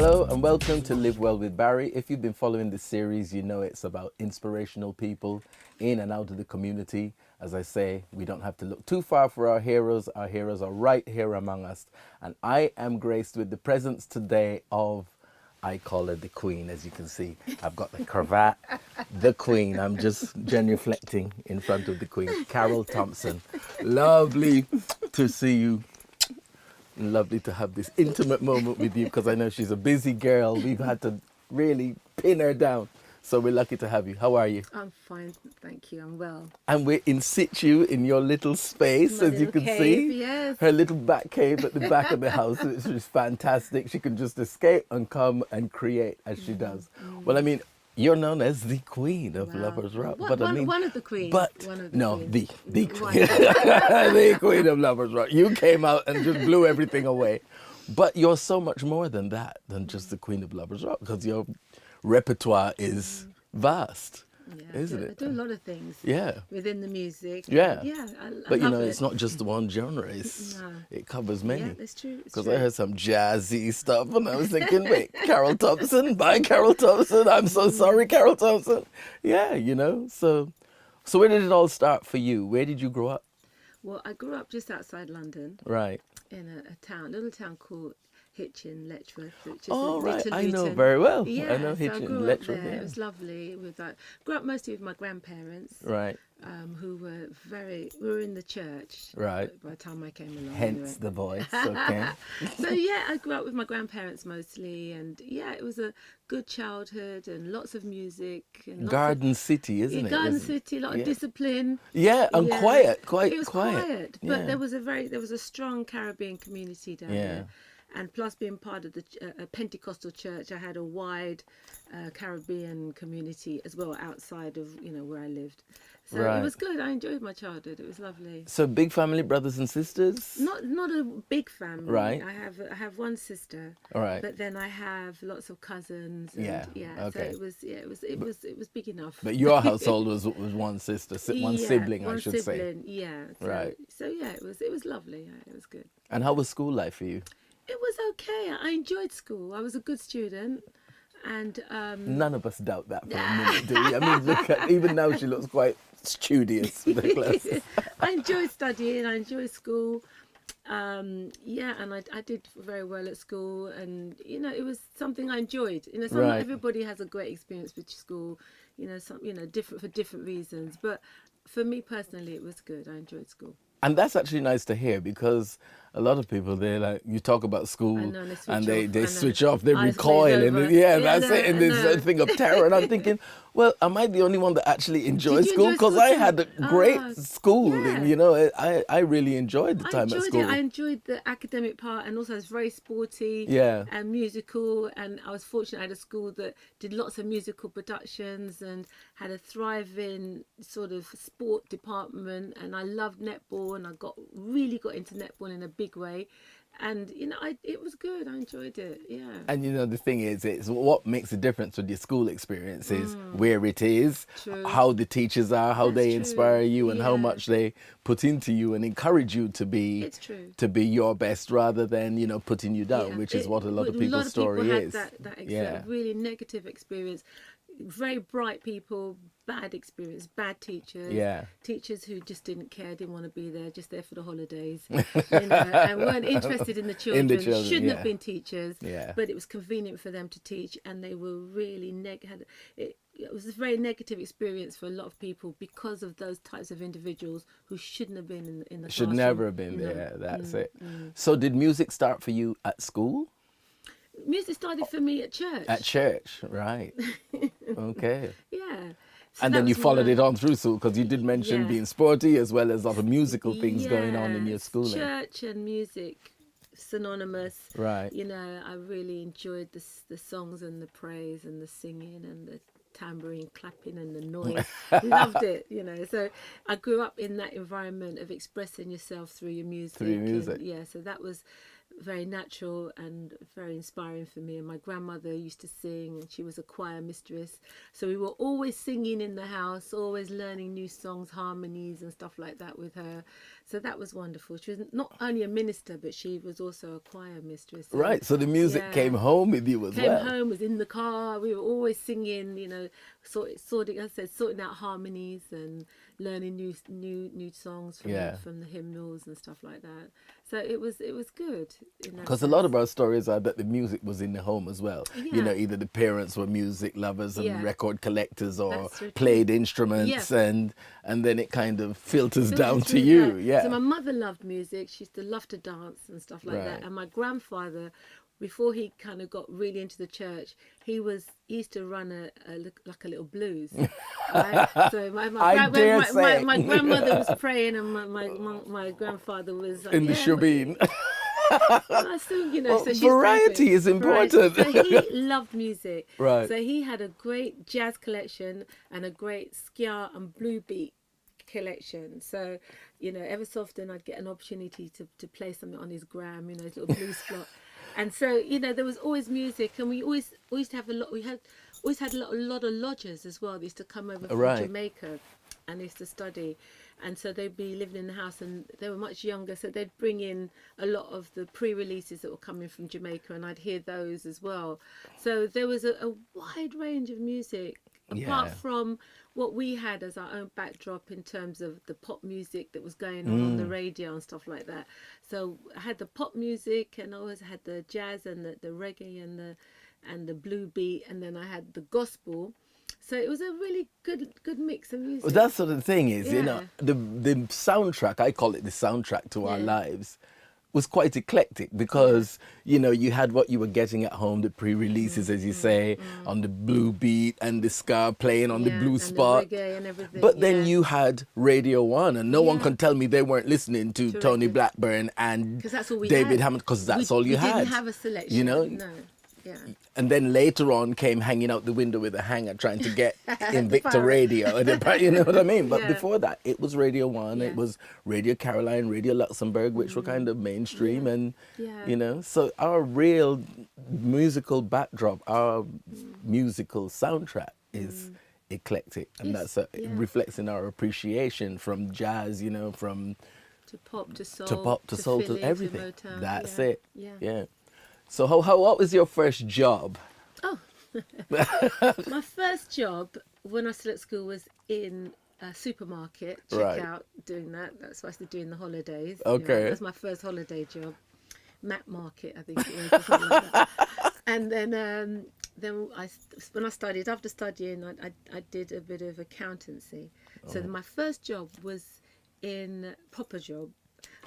Hello and welcome to Live Well with Barrie. If you've been following this series, you know it's about inspirational people in and out of the community. As I say, we don't have to look too far for our heroes. Our heroes are right here among us. And I am graced with the presence today of, I call her the Queen, as you can see. I've got the cravat, the Queen. I'm just genuflecting in front of the Queen. Carroll Thompson. Lovely to see you. Lovely to have this intimate moment with you because I know she's a busy girl. We've had to really pin her down. So we're lucky to have you. How are you? I'm fine, thank you. I'm well. And we're in situ in your little space, My as you little can cave, see. yes. Her little back cave at the back of the house, which is fantastic. She can just escape and come and create as she does. Well, I mean, you're known as the Queen of Wow. Lovers Rock. One, but I mean, one of the queens. But One of the no, queens. the One. Queen. The Queen of Lovers Rock. You came out and just blew everything away. But you're so much more than that, than just the Queen of Lovers Rock, because your repertoire is vast, Yeah, isn't I it? do a lot of things. Yeah. Within the music. Yeah. Yeah, I But you love know, it. it's not just the one genre, No. it covers many. Yeah, that's true. It's Because true. I heard some jazzy stuff and I was thinking, wait, Carroll Thompson, bye Carroll Thompson, I'm so sorry, Carroll Thompson. Yeah, you know, so where did it all start for you? Where did you grow up? Well, I grew up just outside London Right. in a little town called Hitchin, Letchworth, which is Oh, right, Little I know Luton. very well. Yeah, I know so I Hitchin, grew up Letchworth, there. yeah. It was lovely. Grew up mostly with my grandparents, Right, who we were in the church. Right. By the time I came along. hence anyway. the voice, okay. So yeah, I grew up with my grandparents mostly, and yeah, it was a good childhood and lots of music and lots Garden City, isn't it? Garden Isn't- City, a lot yeah. of discipline. Yeah, and Yeah. quiet, It was quiet, Yeah. but there was a strong Caribbean community down Yeah. there, and plus being part of the a Pentecostal church, I had a wide Caribbean community as well outside of where I lived. So Right. it was good. I enjoyed my childhood. It was lovely. So big family, brothers and sisters? Not a big family. Right. I have one sister. All right. But then I have lots of cousins. And Yeah, okay. So it was big enough. But your household was one sister, one Yeah, sibling, I one should say. sibling, yeah. So, Right. So yeah, it was lovely. Yeah, it was good. And how was school life for you? It was okay. I enjoyed school. I was a good student, and None of us doubt that for a minute, do we? I mean, look at, even now she looks quite studious with her glasses. I enjoyed studying. I enjoyed school. Yeah, and I did very well at school, and it was something I enjoyed. Not Right. everybody has a great experience with school. Different for different reasons. But for me personally, it was good. I enjoyed school. And that's actually nice to hear because a lot of people, they're like, you talk about school I know, they switch and off. I they know. switch off, they Eyes recoil, glaze and over. yeah, Yeah, that's no, it. And I there's know. a thing of terror. And I'm thinking, well, am I the only one that actually enjoyed you school? enjoy Because school I too? had a great Ah, schooling, yeah. I really enjoyed the I time enjoyed at school. it. I enjoyed the academic part, and also I was very sporty Yeah. and musical. And I was fortunate I had a school that did lots of musical productions and had a thriving sort of sport department. And I loved netball, and I really got into netball in a big way. And it was good. I enjoyed it. Yeah. And the thing is, it's what makes a difference with your school experience is where it is, True. how the teachers are, how That's they true. inspire you, and how Yeah. much they put into you and encourage you to be It's true. your best rather than putting you down, Yeah. which is what a lot of people's story people is. had that Yeah. really negative experience. Very bright people, bad experience, bad teachers. Yeah. Teachers who just didn't care, didn't want to be there, just there for the holidays, and weren't interested in the children. Shouldn't yeah. have been teachers. Yeah. But it was convenient for them to teach, and they were really it was a very negative experience for a lot of people because of those types of individuals who shouldn't have been in the Should classroom. never have been there. That's it. So did music start for you at school? Music started for me at church. At church, right. Okay. Yeah. So And that then you was followed my- it on through school because you did mention Yeah. being sporty as well as other musical things going on in Yeah, your schooling. Church and music synonymous. Right. I really enjoyed the songs and the praise and the singing and the tambourine clapping and the noise. Loved it, So I grew up in that environment of expressing yourself through your music. Through your music. And, yeah, so that was very natural and very inspiring for me. And my grandmother used to sing, and she was a choir mistress, so we were always singing in the house, always learning new songs, harmonies and stuff like that with her. So that was wonderful. She was not only a minister, but she was also a choir mistress. Right. So the music came home with you as Came well. home, was in the car. We were always singing, sorting, as I said, sorting out harmonies and learning new songs from the hymnals and stuff like that. So it was good. Because a lot of our stories are that the music was in the home as well. Yeah. Either the parents were music lovers and record collectors, or That's true. played instruments, and then it kind of filters down to you. That. Yeah. So my mother loved music. She used to love to dance and stuff like that. And my grandfather, before he kind of got really into the church, he used to run a little blues. Right? So my grandmother was praying, and my grandfather was in the shebeen. So variety is important. So he loved music. Right. So he had a great jazz collection and a great ska and blue beat collection. So, ever so often I'd get an opportunity to play something on his gram, his little blues slot. And so, there was always music, and we always have a lot. We always had a lot of lodgers as well. They used to come over from Jamaica, and they used to study. And so they'd be living in the house, and they were much younger, so they'd bring in a lot of the pre-releases that were coming from Jamaica, and I'd hear those as well. So there was a wide range of music, apart from what we had as our own backdrop in terms of the pop music that was going on the radio and stuff like that. So I had the pop music, and I always had the jazz and the reggae and the blue beat, and then I had the gospel. So it was a really good mix of music. Well, that's sort of the thing is, the soundtrack, I call it the soundtrack to our lives, was quite eclectic because, you had what you were getting at home, the pre-releases, as you say, on the blue beat and the ska playing on the blue spot. The reggae and everything, but then you had Radio 1, and no one can tell me they weren't listening to Tony Blackburn and David Hammond, because that's all you had. We didn't have a selection, no. Yeah. And then later on came hanging out the window with a hanger trying to get Invicta Radio. You know what I mean? But before that, it was Radio 1, it was Radio Caroline, Radio Luxembourg, which were kind of mainstream. And, so our real musical backdrop, our musical soundtrack is eclectic. And it reflects in our appreciation from jazz, from... To pop, to soul, to soul, to everything. To Motown. That's it. Yeah. So what was your first job? Oh, my first job when I was still at school was in a supermarket, checkout, doing that. That's what I used to do in the holidays. Okay. That was my first holiday job. Map Market, I think it was, or something like that. And then when I studied, after studying, I did a bit of accountancy. So my first job was proper job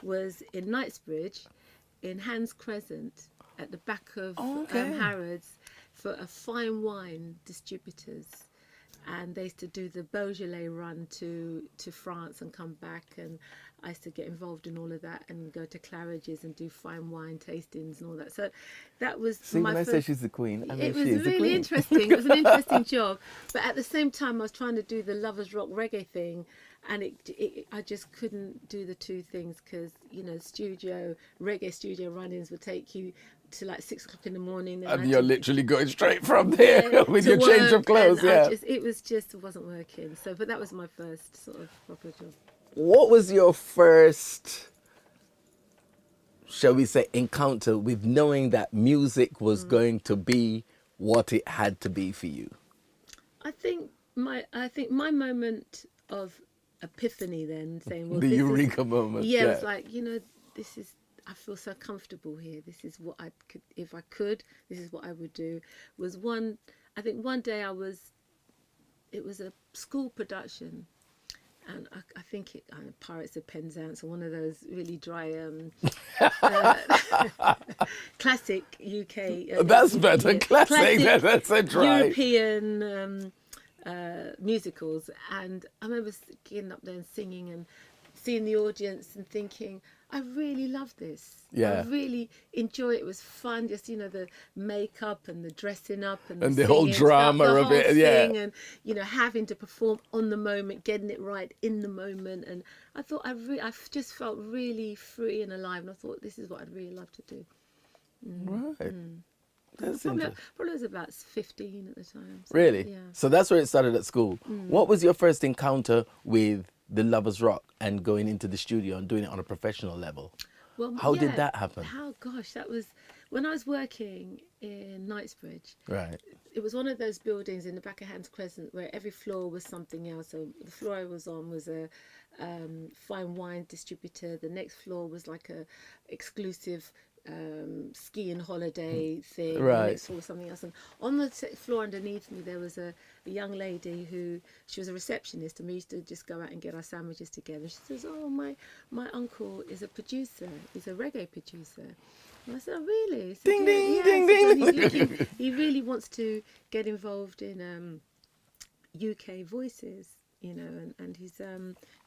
was in Knightsbridge, in Hans Crescent, at the back of Harrods, for a fine wine distributors, and they used to do the Beaujolais run to France and come back, and I used to get involved in all of that and go to Claridge's and do fine wine tastings and all that. So that was when I say she's the queen, I mean it was she is really the queen. interesting. It was an interesting job, but at the same time I was trying to do the Lovers Rock reggae thing, and I just couldn't do the two things because reggae studio run-ins would take you to like 6 o'clock in the morning, and you're literally going straight from there with your change of clothes. It wasn't working. So, but that was my first sort of proper job. What was your first, shall we say, encounter with knowing that music was going to be what it had to be for you? I think my moment of epiphany then, saying, well, the eureka moment. Yeah, it was like, this is, I feel so comfortable here. This is what I could, if I could, this is what I would do. I think one day it was a school production, and I think Pirates of Penzance, or one of those really dry classic UK. That's better, classic. That's a dry European musicals, and I remember getting up there and singing and seeing the audience and thinking, I really love this. I really enjoy it. It was fun, just the makeup and the dressing up and the whole drama of it, and having to perform on the moment, getting it right in the moment. And I thought I just felt really free and alive, and I thought this is what I'd really love to do. Right. That's Probably, interesting. probably was about 15 at the time. So, Really? Yeah. So that's where it started at school. What was your first encounter with the Lovers Rock and going into the studio and doing it on a professional level? Well, How did yeah. that happen? Gosh, that was when I was working in Knightsbridge. Right. It was one of those buildings in the back of Hans Crescent where every floor was something else. So the floor I was on was a fine wine distributor. The next floor was like a exclusive ski and holiday thing. The Right. next floor was something else. And on the floor underneath me, there was a young lady she was a receptionist, and we used to just go out and get our sandwiches together. She says, "Oh, my uncle is a producer. He's a reggae producer." And I said, "Oh, really?" Said, Ding, ding, yeah. ding, Said, ding. "And he's looking, he really wants to get involved in UK voices, you know, and he's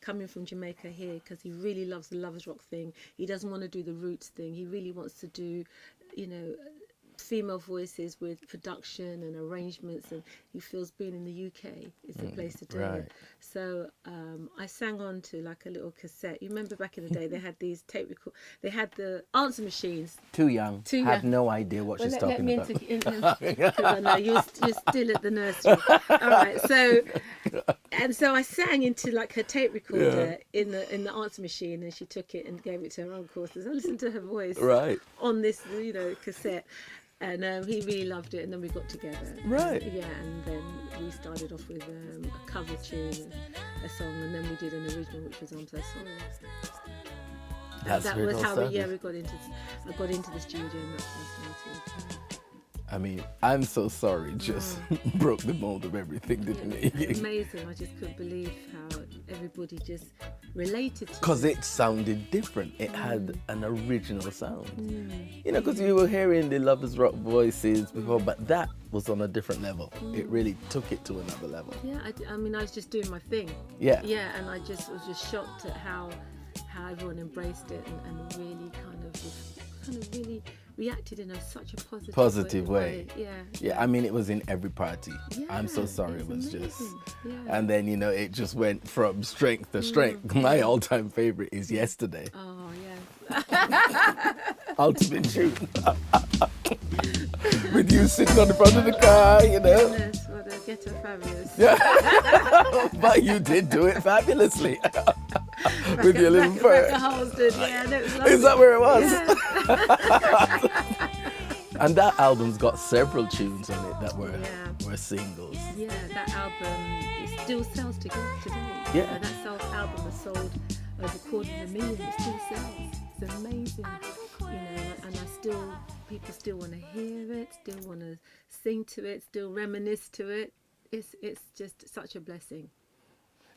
coming from Jamaica here because he really loves the Lovers Rock thing. He doesn't want to do the roots thing. He really wants to do, you know, female voices with production and arrangements, and he feels being in the UK is the place to do right. it." So I sang on to like a little cassette. You remember back in the day they had these tape record. They had the answer machines. Too young. Too Have young. no idea what she's Let talking me about. because I know you're still at the nursery. All right, so I sang into like her tape recorder in the answer machine, and she took it and gave it to her uncle. So I listened to her voice Right. on this, you know, cassette, and he really loved it. And then we got together. Right. Yeah, and then we started off with a cover tune, a song, and then we did an original, which was "I'm So Sorry." That's That where it was all how started. I got into the studio, and that's how I started. I mean, I'm so sorry. Just broke the mold of everything, didn't it? Amazing. I just couldn't believe how everybody just related to Because it. it sounded different. It had an original sound. You know, because you were hearing the Lovers Rock voices before, but that was on a different level. It really took it to another level. Yeah, I mean, I was just doing my thing. Yeah. Yeah, and I just was just shocked at how everyone embraced it and really kind of really reacted in such a positive way. Yeah. Yeah, I mean, it was in every party. Yeah, I'm so sorry. it's It was amazing. just. Yeah. And then, you know, it just went from strength to strength. My all-time favorite is Yesterday. Oh, yeah. Ultimate tune. With you sitting on the front of the car, you know. Goodness, what a ghetto fabulous. Yeah. But you did do it fabulously. With your little fur. Yeah, and it was lovely. Is that where it was? Yeah. And that album's got several tunes on it that were singles. Yeah, that album it still sells today. Yeah. That album has sold over 250,000. It still sells. It's amazing. You know, and people still want to hear it, still want to sing to it, still reminisce to it. It's just such a blessing.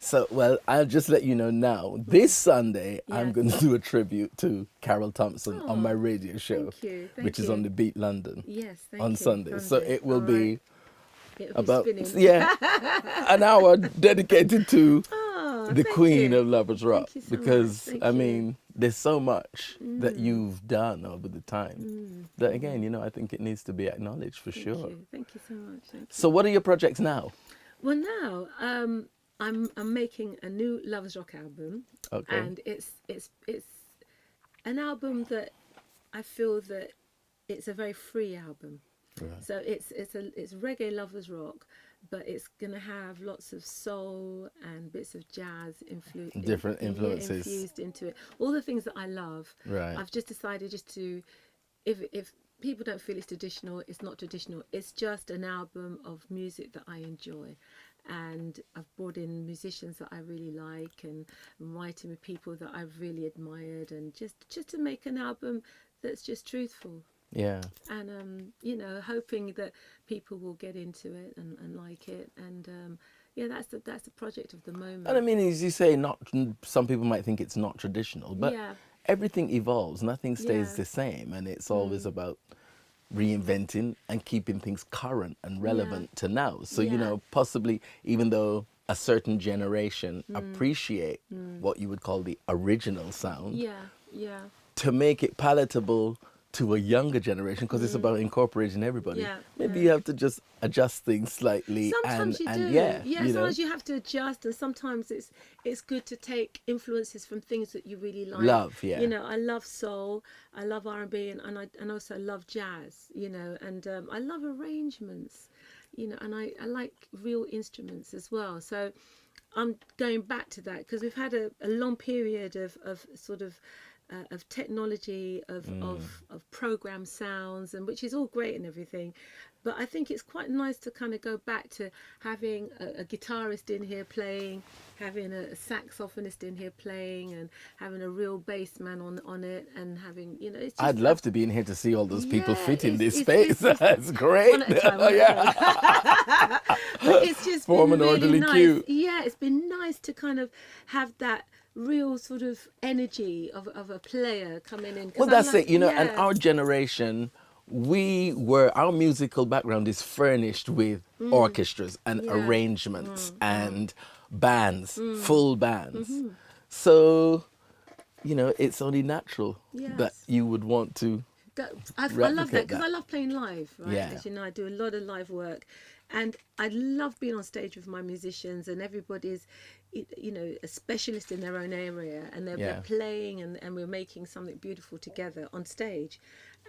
So, well, I'll just let you know now. This Sunday, I'm Yes. going to do a tribute to Carroll Thompson on my radio show, Thank you. which is on the Beat London Yes, thank on you. Sunday. So it will be It'll about be spinning. an hour dedicated to Oh, the thank queen you. of Lovers Rock, you so because much. I Thank you. mean, there's so much that you've done over the time that, again, you know, I think it needs to be acknowledged for sure. Thank you so much. Thank you. So, what are your projects now? Well, now I'm making a new Lovers Rock album, Okay. and it's an album that I feel that it's a very free album. Right. So it's reggae Lovers Rock, but it's gonna have lots of soul and bits of jazz Different influences. infused into it. All the things that I love. Right. I've just decided to, if people don't feel it's traditional, it's not traditional. It's just an album of music that I enjoy. And I've brought in musicians that I really like, and I'm writing with people that I've really admired, and just to make an album that's just truthful. Yeah. And you know, hoping that people will get into it and like it. And that's the project of the moment. And I mean, as you say, some people might think it's not traditional, but everything evolves. Nothing stays the same, and it's always about reinventing and keeping things current and relevant to now. So, you know, possibly even though a certain generation appreciate what you would call the original sound, Yeah. to make it palatable to a younger generation, because it's about incorporating everybody. Yeah, Maybe yeah. you have to just adjust things slightly. Sometimes you do. Yeah, Yeah, you know. sometimes you have to adjust, and sometimes it's good to take influences from things that you really like. Love, yeah. You know, I love soul, I love R&B, and also love jazz. You know, and I love arrangements. You know, and I like real instruments as well. So I'm going back to that because we've had a long period of sort of technology of program sounds, and which is all great and everything, but I think it's quite nice to kind of go back to having a guitarist in here playing, having a saxophonist in here playing, and having a real bass man on it, and having, you know, it's just, I'd love to be in here to see all those people yeah, fit in this it's space. That's great. one at a time, one at a time. But it's just Form been an really orderly nice. queue. Yeah, it's been nice to kind of have that real sort of energy of a player coming in. 'Cause Well, I that's like- it, you know, and yeah. our generation, our musical background is furnished with orchestras and Yeah. arrangements and bands, full bands. So, you know, it's only natural that Yes. you would want to. I love that replicate because that. I love playing live, right? Yeah. As you know, I do a lot of live work, and I love being on stage with my musicians, and everybody's, you know, a specialist in their own area, and they're Yeah. playing, and we're making something beautiful together on stage.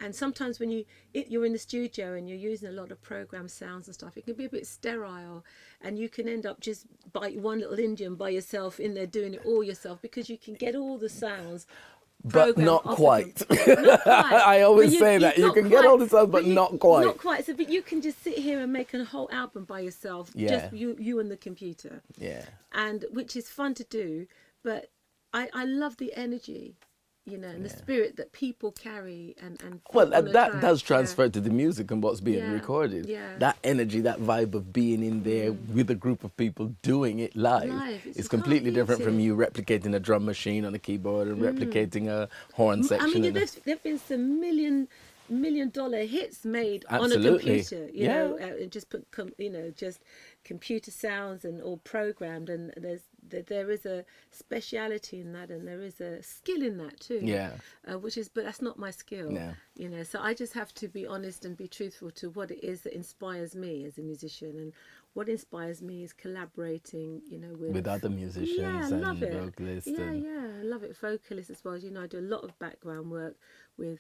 And sometimes when you're in the studio and you're using a lot of program sounds and stuff, it can be a bit sterile, and you can end up just by one little Indian by yourself in there doing it all yourself, because you can get all the sounds. But Program not off of quite. them. Not quite. I always But say that. You not can get all the sounds, but you- not quite. Not quite. So, but you can just sit here and make a whole album by yourself, Yeah. just you and the computer, Yeah. and which is fun to do. But I love the energy, you know, and the spirit that people carry, and Well, on a that track. does Yeah. transfer to the music and what's being Yeah, recorded. yeah. That energy, that vibe of being in there with a group of people doing it live, Live, you is can't completely beat different from it. you replicating a drum machine on a keyboard and replicating a horn section. I mean, and a- there've been some million dollar hits made on a Absolutely. computer, Yeah. and just put just computer sounds and all programmed, and there is a speciality in that, and there is a skill in that too. Yeah. But that's not my skill. No. You know, so I just have to be honest and be truthful to what it is that inspires me as a musician, and what inspires me is collaborating, you know, With other musicians yeah, I and love it. vocalists. Yeah, and yeah, I love it. Vocalists as well. As you know, I do a lot of background work with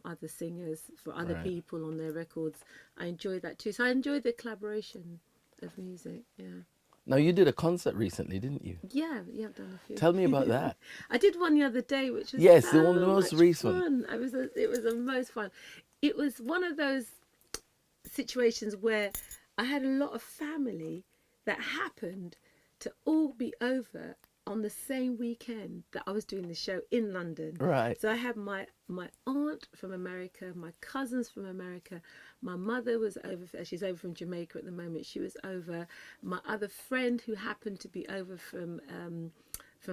other singers for other Right. people on their records. I enjoy that too. So I enjoy the collaboration of music. Yeah, Now, you did a concert recently, didn't you? yeah, I've done a few. Tell me about that. I did one the other day, which was Yes, so the one- the most much recent. fun. It was the most fun. It was one of those situations where I had a lot of family that happened to all be over on the same weekend that I was doing the show in London. Right. So I had my aunt from America, my cousins from America, my mother was over. She's over from Jamaica at the moment. She was over. My other friend who happened to be over from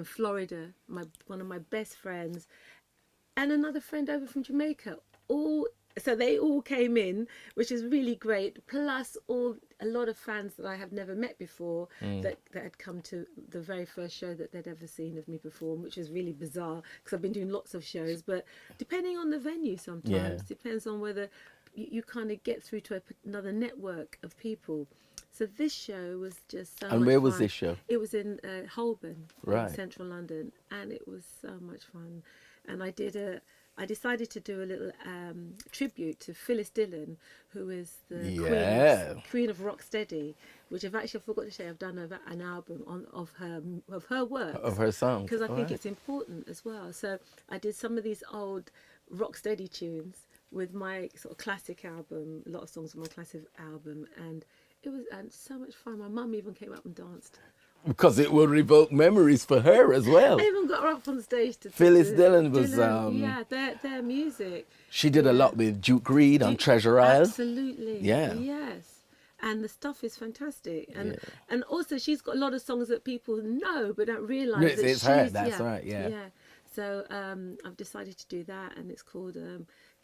Florida, one of my best friends, and another friend over from Jamaica. So they all came in, which is really great. Plus a lot of fans that I have never met before that had come to the very first show that they'd ever seen of me perform, which is really bizarre because I've been doing lots of shows. But depending on the venue, sometimes Yeah. depends on whether you kind of get through to another network of people. So this show was just so much And where was fun. this show? It was in Holborn, Right. in central London, and it was so much fun. And I decided to do a little tribute to Phyllis Dillon, who is the Yeah. queen of rocksteady, which I forgot to say I've done an album of her work, Of her songs. because I think Alright. it's important as well. So I did some of these old rocksteady tunes with my sort of classic album, a lot of songs from my classic album, and it was so much fun. My mum even came up and danced. Because it will revoke memories for her as well. I even got her up on stage to Phyllis Dillon was, yeah, their music. She did a lot with Duke Reid on Treasure Isle. Absolutely. Yeah. Yes. And the stuff is fantastic. And Yeah. and also she's got a lot of songs that people know but don't realise that It's her, she's, that's right, yeah. Yeah. So I've decided to do that, and it's called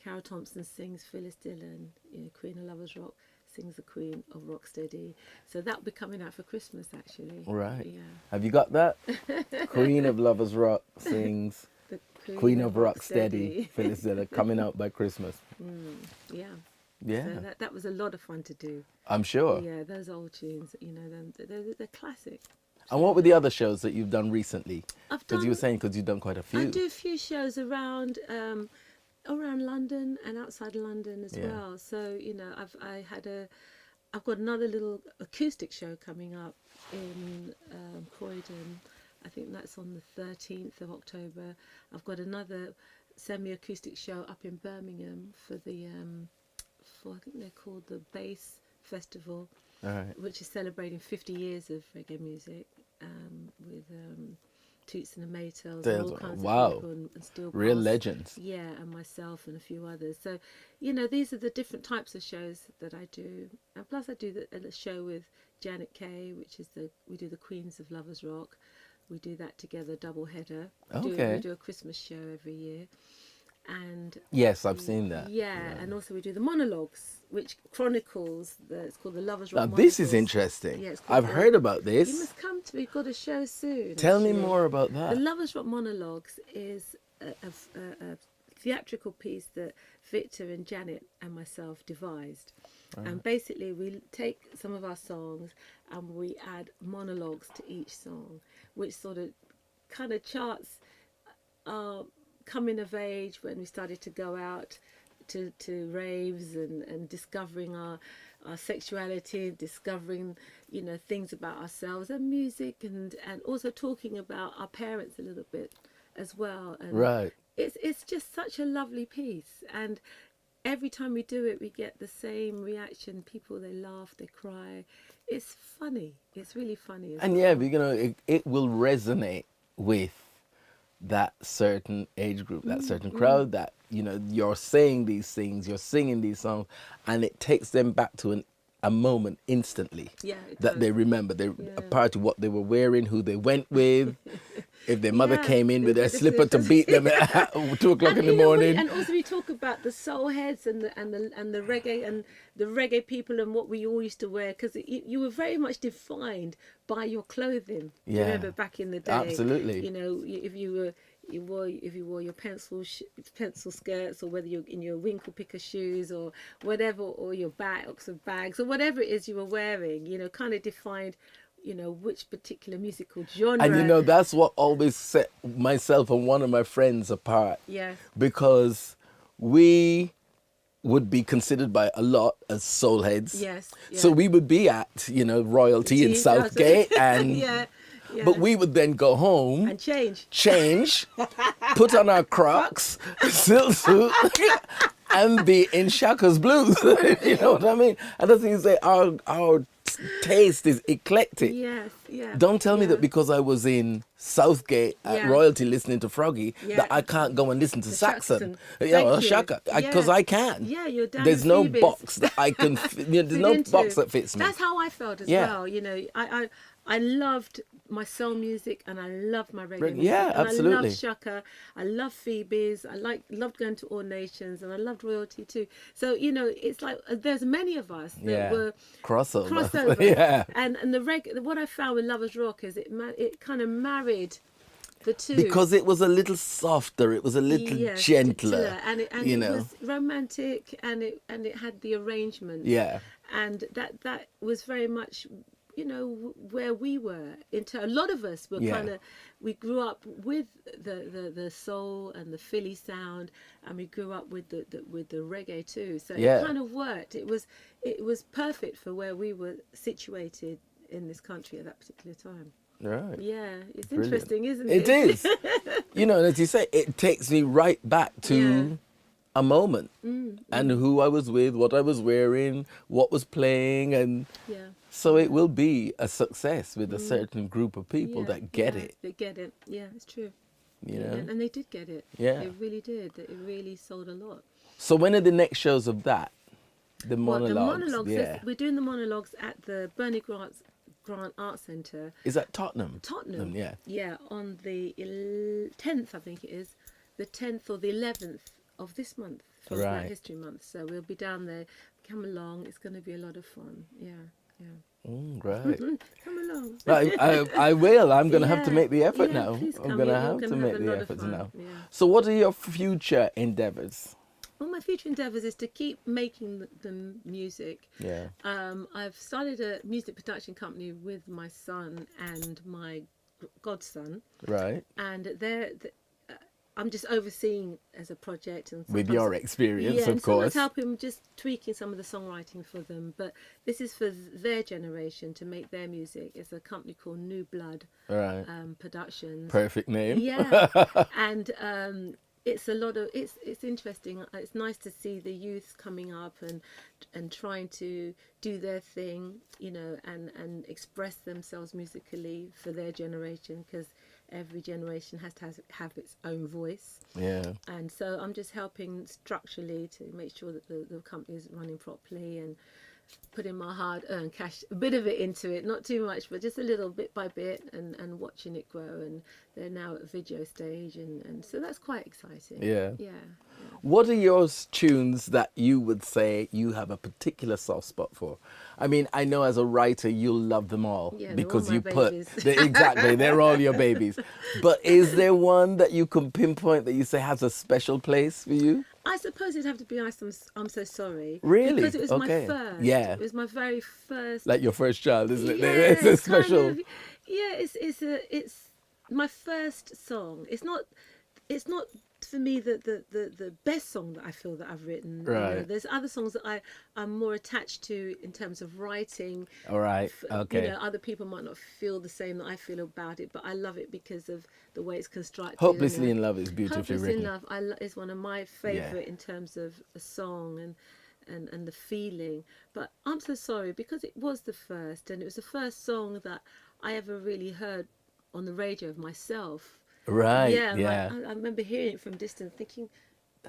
Carroll Thompson Sings Phyllis Dillon, Queen of Lovers Rock sings the Queen of Rocksteady. So that'll be coming out for Christmas actually. Right. Yeah. Have you got that? Queen of Lovers Rock sings The Queen of Rocksteady, Phyllis Diller, coming out by Christmas. Yeah. Yeah, So that was a lot of fun to do. I'm sure. Yeah, those old tunes, they're classic. And what were the other shows that you've done recently? I've Because you were done. saying because you've done quite a few. I do a few shows around London and outside London as Yeah. well. So I've got another little acoustic show coming up in Croydon. I think that's on the 13th of October. I've got another semi-acoustic show up in Birmingham for I think they're called the Bass Festival, All right. which is celebrating 50 years of reggae music with Toots and the Maytals and all kinds Wow. of people and Steel Real Pulse. legends. Yeah, and myself and a few others. So, these are the different types of shows that I do. And plus I do the show with Janet Kay, which is we do the Queens of Lovers Rock. We do that together, double header. Okay. We do a Christmas show every year. And Yes, I've seen that. yeah, and also we do the monologues, which chronicles it's called the Lovers Now, Rock. this is Monopoles. interesting. Yeah, it's called I've heard about You this. must come to. We've got a show soon. Tell me actually. more about The that. Lovers Rock Monologues is a theatrical piece that Victor and Janet and myself devised. And basically we take some of our songs and we add monologues to each song, which sort of kind of charts our coming of age when we started to go out to raves and discovering our sexuality, discovering things about ourselves and music, and also talking about our parents a little bit as well. And Right. it's just such a lovely piece, and every time we do it we get the same reaction. People, they laugh, they cry. It's funny. It's really funny as And well. yeah, but, it will resonate with that certain age group, that certain crowd, that, you're saying these things, you're singing these songs, and it takes them back to a moment instantly Yeah, it that does. they remember. They Yeah. a part of what they were wearing, who they went with, if their mother Yeah, came in with their the slipper to slippers. beat them at 2 o'clock in the morning. And also we talk about the soul heads and the reggae and the reggae people and what we all used to wear, because you were very much defined by your clothing. Yeah. Remember back in the day? Absolutely. If you wore your pencil skirts, or whether you're in your winkle picker shoes or whatever, or your Oxford bags or whatever it is you were wearing, kind of defined which particular musical genre. And that's what always set myself and one of my friends apart. Yes. Because we would be considered by a lot as soul heads. Yes. Yeah. So we would be at, Royalty in Tea, Southgate, and yeah. but we would then go home, And change. put on our Crocs, silk suit, and be in Shaka's Blues. You know what I mean? And that's when you say our taste is eclectic. Yes, yeah. Don't tell me yeah. that because I was in Southgate at Yeah. Royalty listening to Froggy, Yeah. that I can't go and listen to The Saxon. Saxon. Yeah, or Thank you. Shaka. Because Yeah. I can. Yeah, you're down There's to no Phoebes. box that I can, there's Fit no into. box that fits me. That's how I felt as Yeah. well. I loved my soul music and I loved my reggae music. Yeah, and absolutely. I loved Shaka. I loved Phoebes. I loved going to All Nations, and I loved Royalty too. So it's like there's many of us that were Crossover. Yeah. And the reggae. What I found with Lovers Rock is it kind of married the two. Because it was a little softer, it was a little Yes, gentler. and it was romantic, and it had the arrangements. Yeah. And that was very much where we were. A lot of us were Yeah. we grew up with the soul and the Philly sound, and we grew up with the reggae too. So Yeah. it kind of worked. It was perfect for where we were situated in this country at that particular time. Right. Yeah, it's Brilliant. interesting, isn't it? It is. And as you say, it takes me right back to Yeah. a moment and who I was with, what I was wearing, what was playing, and Yeah. so it will be a success with a certain group of people that get it. They get it. Yeah, it's true. You know. And they did get it. Yeah. They really did. It really sold a lot. So when are the next shows of that? The Well, monologues. the monologues, Yeah. we're doing the monologues at the Bernie Grant Art Centre, Is that Tottenham? Tottenham. Yeah. Yeah, on the 10th, I think it is, the 10th or the 11th of this month, for Black Right. History Month. So we'll be down there. Come along. It's going to be a lot of fun. Yeah. Right. Come along. I will. I'm going to have to Yeah, make the effort yeah, now. please I'm come. going to You're have going to to have make a the lot of efforts fun. now. Yeah. So, what are your future endeavors? Well, my future endeavours is to keep making the music. Yeah. I've started a music production company with my son and my godson, Right. and I'm just overseeing as a project, and With sometimes, your experience, yeah, of and sometimes course. helping just tweaking some of the songwriting for them. But this is for their generation to make their music. It's a company called New Blood Right. Productions. Perfect name. Yeah, and it's a lot of it's interesting. It's nice to see the youth coming up and trying to do their thing, you know, and express themselves musically for their generation, because every generation has to have its own voice. Yeah. And so I'm just helping structurally to make sure that the company is running properly, and putting my hard-earned cash, a bit of it into it, not too much, but just a little bit by bit, and watching it grow. And they're now at video stage, and so that's quite exciting. Yeah. Yeah. What are your tunes that you would say you have a particular soft spot for? I mean, I know as a writer you'll love them all Yeah, they're all because my you babies. exactly, they're all your babies. But is there one that you can pinpoint that you say has a special place for you? I suppose it'd have to be I'm So Sorry. Really? Because it was my Okay. first. Yeah. It was my very first. Like your first child, isn't it? Yeah, It's a it's kind special. of, yeah, it's my first song. It's not for me the best song that I feel that I've written. You know, Right. there's other songs that I'm more attached to in terms of writing. All right. You Okay. know, other people might not feel the same that I feel about it, but I love it because of the way it's constructed. Hopelessly and in Love is beautifully Hopelessly written. in Love is one of my favorite in terms of a song and the feeling. But I'm So Sorry, because it was the first, and it was the first song that I ever really heard on the radio of myself. Right. Yeah, Yeah. I remember hearing it from distance, thinking,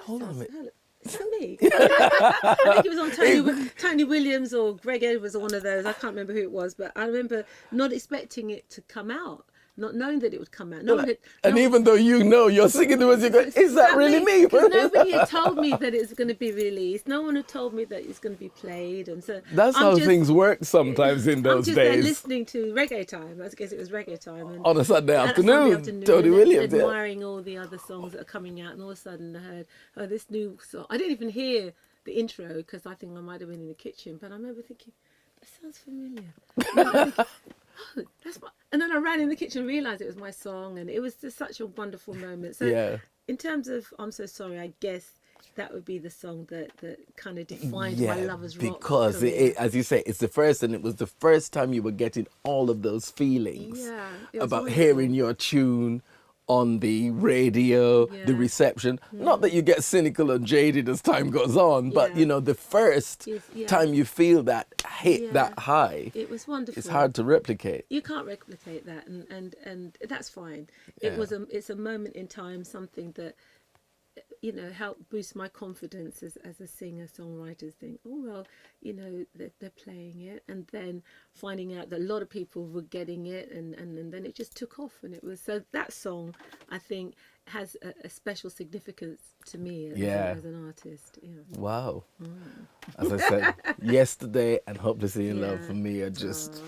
Hold on a minute. is that me? I think it was on Tony Williams or Greg Edwards or one of those. I can't remember who it was, but I remember not expecting it to come out, not knowing that it would come out. And even though you know you're singing the words, you go, is that really me? Because nobody had told me that it's going to be released. No one had told me that it's going to be played, and so That's how things work sometimes in those I'm just days. there listening to Reggae Time. I guess it was Reggae Time. And, On a Sunday and afternoon, Tony and Williams. Yeah. admiring all the other songs that are coming out, and all of a sudden I heard, oh, this new song. I didn't even hear the intro because I think I might have been in the kitchen, but I remember thinking, that sounds familiar. Oh, that's my... And then I ran in the kitchen and realised it was my song, and it was just such a wonderful moment. So Yeah. in terms of I'm So Sorry, I guess that would be the song that kind of defined my Lovers Rock because career. as you say, it's the first, and it was the first time you were getting all of those feelings Yeah, it was about wonderful. hearing your tune on the radio, the Yeah. reception. Not that you get cynical and jaded as time goes on, but Yeah. you know, the first Yeah. time you feel that hit, Yeah. that high, It was wonderful. it's hard to replicate. You can't replicate that, and that's fine. Yeah. It's a moment in time, something that, you know, helped boost my confidence as a singer songwriter. Think, oh well, you know, they're playing it, and then finding out that a lot of people were getting it, and then it just took off, and it was so that song, I think, has a special significance to me as an artist. Yeah. Wow. As I said, Yesterday and Hopelessly in Love Yeah. for me are just...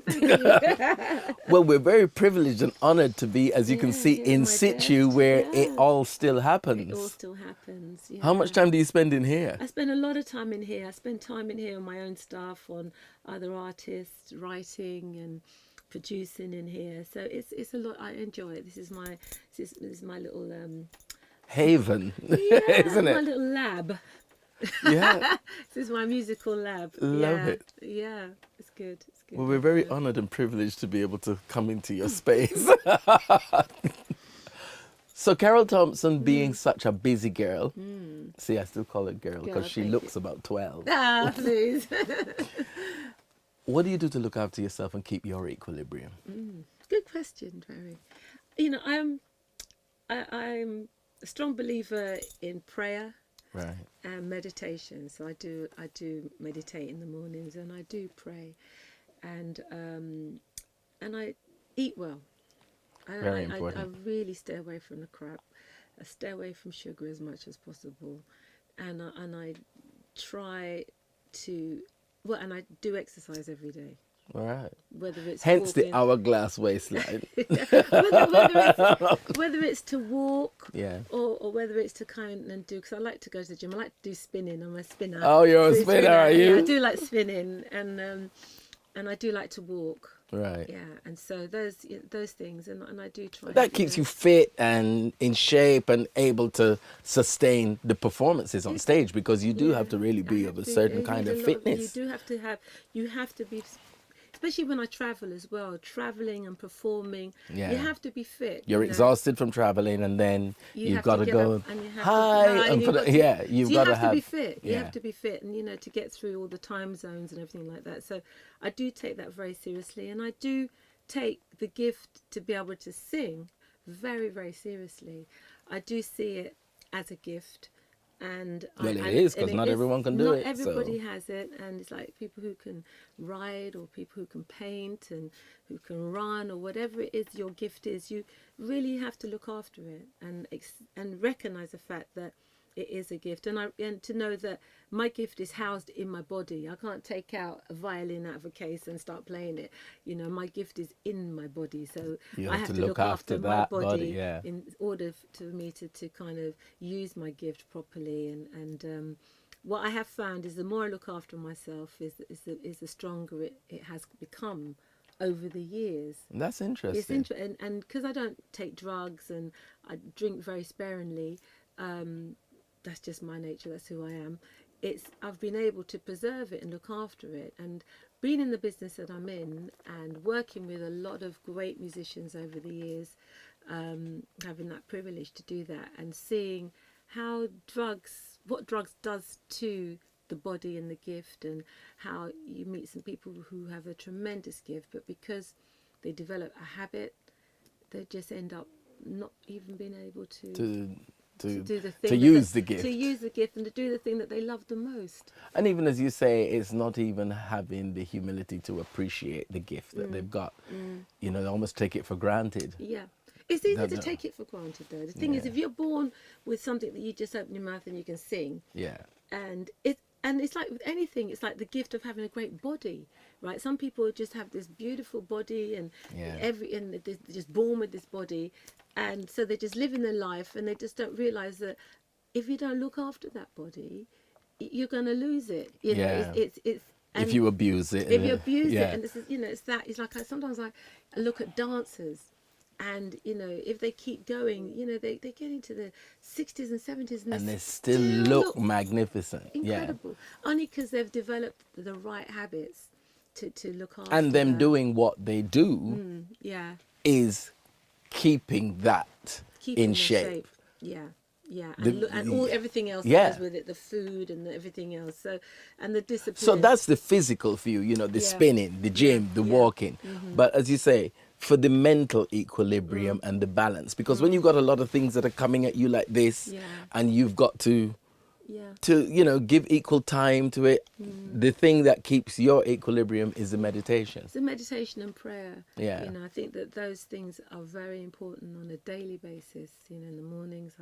Thank you. Well, we're very privileged and honoured to be, as you can see, yeah, in my situ best, where yeah. it all still happens. It all still happens. Yeah. How much time do you spend in here? I spend a lot of time in here. I spend time in here on my own stuff, on other artists, writing and producing in here. So it's a lot. I enjoy it. This is my little Haven, yeah, isn't my it? little lab. Yeah. This is my musical lab. Love yeah. it. Yeah, it's good. It's good. Well, we're very honoured and privileged to be able to come into your space. So Carroll Thompson, being such a busy girl, see, I still call her girl because she thank looks about 12. Ah, please. What do you do to look after yourself and keep your equilibrium? Good question, Barry. You know, I'm a strong believer in prayer Right. and meditation. So I do meditate in the mornings, and I do pray, and I eat well. Very important. I really stay away from the crap. I stay away from sugar as much as possible, and I try to Well, and I do exercise every day, All right. whether it's Hence the walking, hourglass waistline. whether it's to walk, Yeah. or whether it's to kind and do, because I like to go to the gym. I like to do spinning. I'm a spinner. Oh, you're a Food spinner, are you? Yeah, I do like spinning, and I do like to walk. Right. Yeah, and so those things, and I do try. That keeps you fit and in shape and able to sustain the performances on stage, because you do have to really be of a certain kind of fitness. You have to be, especially when I travel as well, traveling and performing. Yeah. You have to be fit. You're you know. exhausted from traveling, and then you've have got to get go up and you have hi, to, and put it, yeah, you've so got you to have to be have fit. You yeah. have to be fit, and to get through all the time zones and everything like that. So I do take that very seriously, and I do take the gift to be able to sing very, very seriously. I do see it as a gift. And Well, it is, because not everyone can do it. Not everybody so. has it, and it's like people who can ride, or people who can paint, and who can run, or whatever it is your gift is. You really have to look after it and recognize the fact that it is a gift, and to know that my gift is housed in my body. I can't take out a violin out of a case and start playing it. My gift is in my body, so I have to look after my body yeah. in order for me to kind of use my gift properly. And what I have found is the more I look after myself, is the stronger it has become over the years. That's interesting. It's interesting, and because I don't take drugs and I drink very sparingly. That's just my nature. That's who I am. I've been able to preserve it and look after it, and being in the business that I'm in and working with a lot of great musicians over the years, having that privilege to do that, and seeing what drugs does to the body and the gift, and how you meet some people who have a tremendous gift, but because they develop a habit, they just end up not even being able to do the thing, to use the gift, and to do the thing that they love the most. And even as you say, it's not even having the humility to appreciate the gift that they've got. They almost take it for granted. Yeah, it's easy to take it for granted, though. The thing is, if you're born with something that you just open your mouth and you can sing, and it's like with anything, it's like the gift of having a great body, right? Some people just have this beautiful body, and and they're just born with this body, and so they're just living their life, and they just don't realize that if you don't look after that body, you're going to lose it. It's if you abuse it. If you abuse it, and this is, it's like sometimes I look at dancers. And, if they keep going, they get into the 60s and 70s and they still look magnificent. Incredible. Only because they've developed the right habits to look after. And them doing what they do is keeping that in shape. Yeah. Yeah, and everything else Yeah. goes with it, the food and everything else. So, and the discipline. So that's the physical view, you know, the spinning, the gym, the walking. Mm-hmm. But as you say, for the mental equilibrium and the balance, because when you've got a lot of things that are coming at you like this, and you've got to, you know, give equal time to it, the thing that keeps your equilibrium is the meditation. It's the meditation and prayer. Yeah. You know, I think that those things are very important on a daily basis. You know, in the mornings,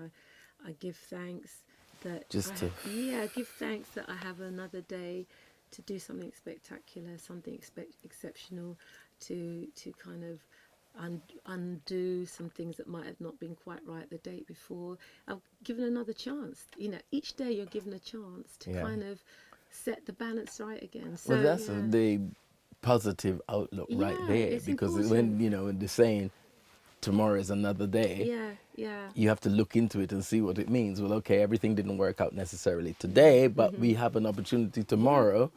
I give thanks that give thanks that I have another day to do something spectacular, something exceptional, to kind of undo some things that might have not been quite right the day before. I've given another chance. You know, each day you're given a chance to kind of set the balance right again. So, well, that's the positive outlook right there, because when, you know, when they're saying tomorrow is another day, you have to look into it and see what it means. Well, okay, everything didn't work out necessarily today, but we have an opportunity tomorrow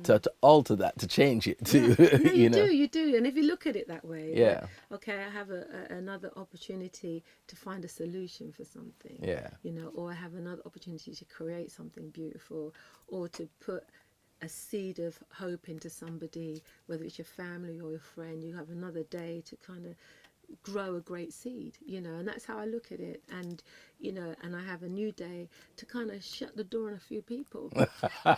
to alter that, to change it, you do. And if you look at it that way, like, okay, I have another opportunity to find a solution for something, you know, or I have another opportunity to create something beautiful, or to put a seed of hope into somebody, whether it's your family or your friend. You have another day to kind of grow a great seed, you know, and that's how I look at it. And, you know, and I have a new day to kind of shut the door on a few people. Right? I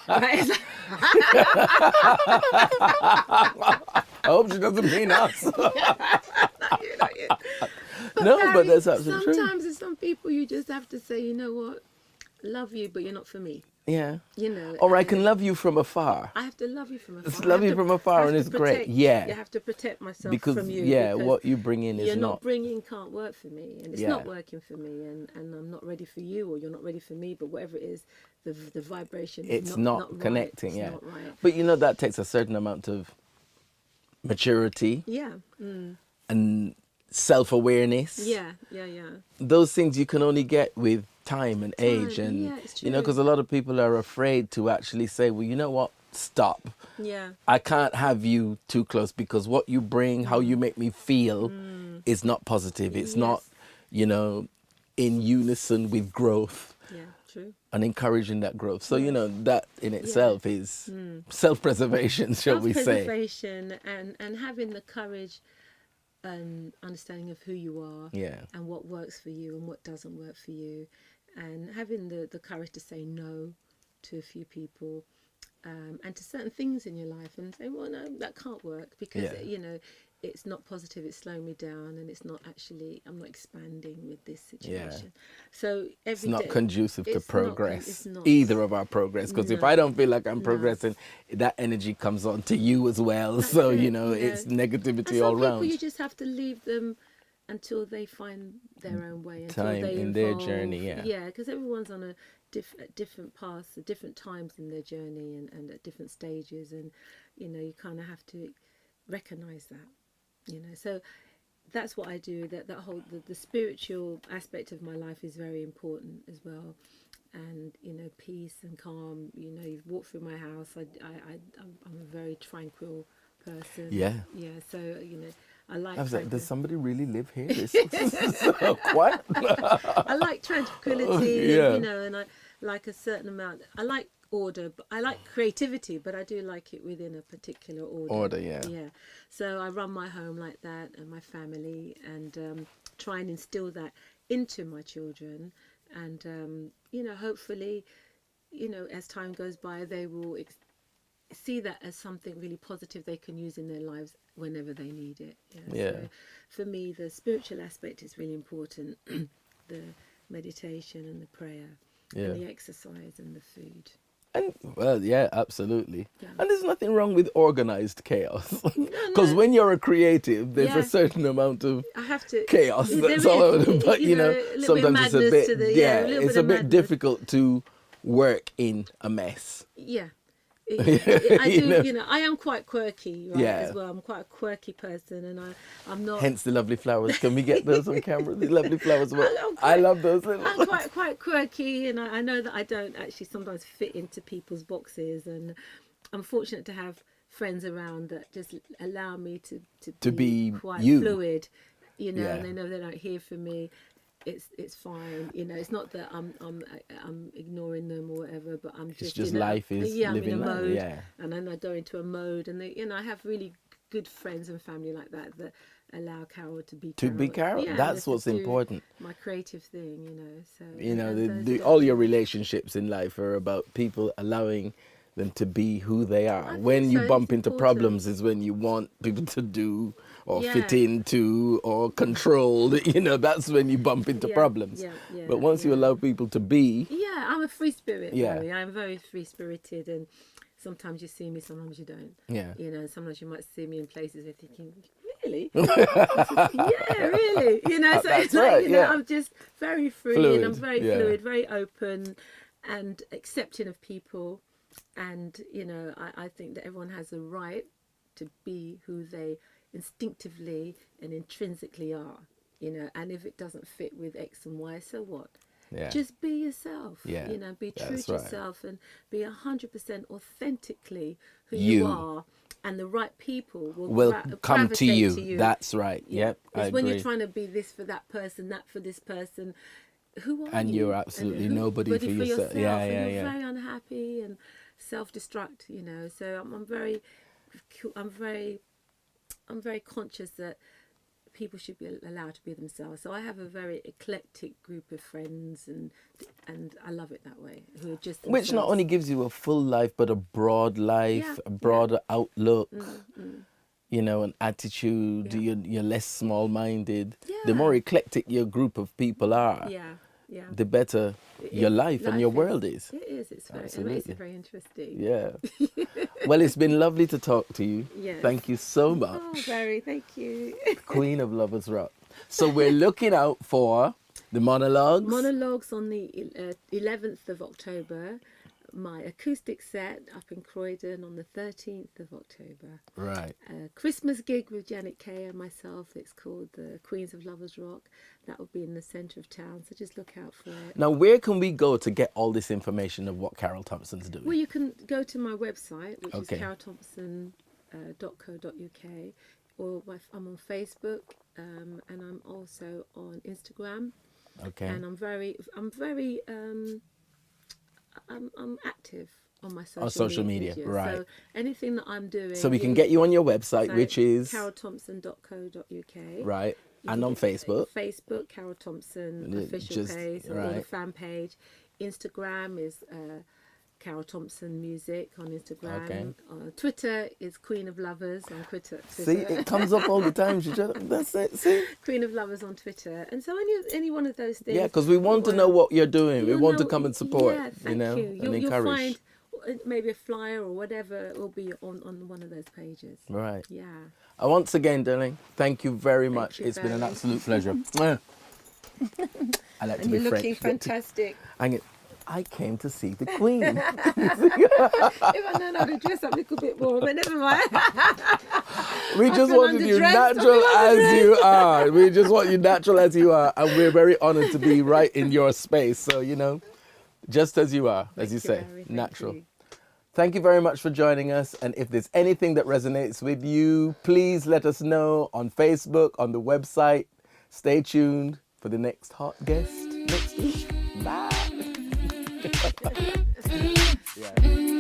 hope she doesn't mean us. But that's absolutely true. Sometimes there's some people you just have to say, you know what, love you, but you're not for me. Yeah. You know, Or I can love you from afar. I have to love you from afar. Just love you from afar, and it's great. Yeah. You have to protect myself Because from you. yeah, because what you bring in is you're not. not bringing can't work for me, and it's Yeah. not working for me, and I'm not ready for you, or you're not ready for me. But whatever it is, the vibration It's is not right. connecting. It's Yeah. not right. But you know that takes a certain amount of maturity Yeah. and self-awareness. Yeah. Yeah. Yeah. Those things you can only get with time and age, Time, and yeah, it's you know, true. because a lot of people are afraid to actually say, well, you know what, stop. Yeah. I can't have you too close because what you bring, how you make me feel is not positive. It's not, Yes. you know, in unison with growth Yeah. True. and encouraging that growth. So, you Yes. know, that in itself is self-preservation, shall we say. Self-preservation and having the courage and understanding of who you are, Yeah. and what works for you and what doesn't work for you, and having the courage to say no to a few people, and to certain things in your life, and say, well, no, that can't work because Yeah. you know it's not positive, it's slowing me down, and it's not actually, I'm not expanding with this situation. So It's every not day conducive to it's progress, it's not. either of our progress. Because if I No. don't feel like I'm No. progressing, that energy comes on to you as well. That's So, it, you know, you know. it's And negativity some all people round. you just have to leave them until they find their own way, until Time they in evolve. their journey, yeah. Yeah, because everyone's on a at different paths, at different times in their journey, and at different stages, and you know, you kind of have to recognize that, you know. So that's what I do. That whole the spiritual aspect of my life is very important as well. And you know, peace and calm. You know, you've walked through my house. I'm a very tranquil person. Yeah. Yeah. So you know, I like. I was like, does tranquil- somebody really live here? It's so quiet. I like tranquility, Yeah. and you know, and I like a certain amount. I like order, but I like creativity, but I do like it within a particular order. Yeah. Yeah. So I run my home like that, and my family, and try and instill that into my children, and you know, hopefully, you know, as time goes by, they will see that as something really positive they can use in their lives whenever they need it. Yeah. So for me, the spiritual aspect is really important. The meditation and the prayer, Yeah. and the exercise and the food. And well, yeah, absolutely. Yeah. And there's nothing wrong with organized chaos. Because when you're a creative, there's Yeah. a certain amount of I have to chaos there that's is, all over the but you know, a little bit of sometimes it's a madness bit to the, yeah, a little it's bit a of bit madness. difficult to work in a mess. Yeah. I do, know? you know, I am quite quirky, right, Yeah. as well. I'm quite a quirky person, and I'm not. Hence the lovely flowers. Can we get those on camera? The lovely flowers. I'm I love those little. I'm quite quirky, and I know that I don't actually sometimes fit into people's boxes, and I'm fortunate to have friends around that just allow me to be quite you. fluid, you know, Yeah. and they know they don't hear from me. It's fine, you know. It's not that I'm ignoring them or whatever, but I'm just just you know, life is I'm in living a life, mode, yeah. and then I go into a mode, and they, you know, I have really good friends and family like that allow Carol to be To be Carol. Yeah, That's to what's do important. My creative thing, you know. So You know, and those all your guys- relationships in life are about people allowing them to be who they are. think When you so, bump it's into important. problems is when you want people to do or fit Yeah. into or control. You know, that's when you bump into Yeah, problems. yeah, But once you yeah. allow people to be, Yeah, I'm a free spirit, Yeah. Barry. I'm very free spirited, and sometimes you see me, sometimes you don't. yeah. You know, sometimes you might see me in places where you're thinking, really? Yeah, really. You know, so That's it's like, right, you know, yeah. I'm just very free, Fluid, and I'm very yeah. fluid, very open, and accepting of people. And, you know, I think that everyone has a right to be who they instinctively and intrinsically are, you know, and if it doesn't fit with X and Y, so what? Yeah. Just be yourself, Yeah, you know, be true that's to right. yourself, and be 100% authentically who You. you are, and the right people will Will come to gravitate you. That's right. Yeah. Yep, I It's when you're agree. trying to be this for that person, that for this person. Who are And you? you're absolutely who- nobody for yourself. Yeah, and yeah, you're yeah. very unhappy and self-destruct, you know. So I'm very conscious that people should be allowed to be themselves. So I have a very eclectic group of friends, and I love it that way. Who are just Which not themselves. only gives you a full life, but a broad life, Yeah, a broader outlook, Mm. you know, an attitude. Yeah. You're less small-minded. The Yeah. more eclectic your group of people are, Yeah. Yeah. the better your life and your is. world is. It is. It's very. It makes Absolutely. it very interesting. Yeah. Well, it's been lovely to talk to you. Yes. Thank you so much. Oh, Barrie, thank you. Queen of Lovers Rock. So we're looking out for the monologues. Monologues on the 11th of October. My acoustic set up in Croydon on the 13th of October. Right. A Christmas gig with Janet Kay and myself. It's called the Queens of Lovers Rock. That will be in the centre of town, so just look out for it. Now, where can we go to get all this information of what Carroll Thompson's doing? Well, you can go to my website, which Okay. is carrollthompson.co.uk, or I'm on Facebook, and I'm also on Instagram. Okay. And I'm active on my social media, pages. right. So anything that I'm doing. So we can get you on your website, which is carrollthompson.co.uk. right, You and can on get Facebook. Facebook, Carroll Thompson official Just- page, or the right. fan page. Instagram is Carroll Thompson Music on Instagram. Okay. Twitter is Queen of Lovers on Twitter. See, it comes up all the time. That's it. See. Queen of Lovers on Twitter. And so any one of those things. Yeah, because we want to know what you're doing. We You'll want to know- come and support. Yeah, thank and You'll encourage. find maybe a flyer or whatever will be on one of those pages. Right. Yeah. Once again, darling, thank you very much. you, It's been an Barrie. absolute pleasure. Mwah. I like to And be you're looking French. fantastic. I came to see the Queen. If I know how to dress up a little bit more, but never mind. We just been wanted you underdressed, natural I've been as you are. We just want you natural as you are. And we're very honored to be right in your space. So, just as you are, as you Thank say, Barrie, thank natural. you. Thank you very much for joining us. And if there's anything that resonates with you, please let us know on Facebook, on the website. Stay tuned for the next hot guest next week. Bye. Yeah.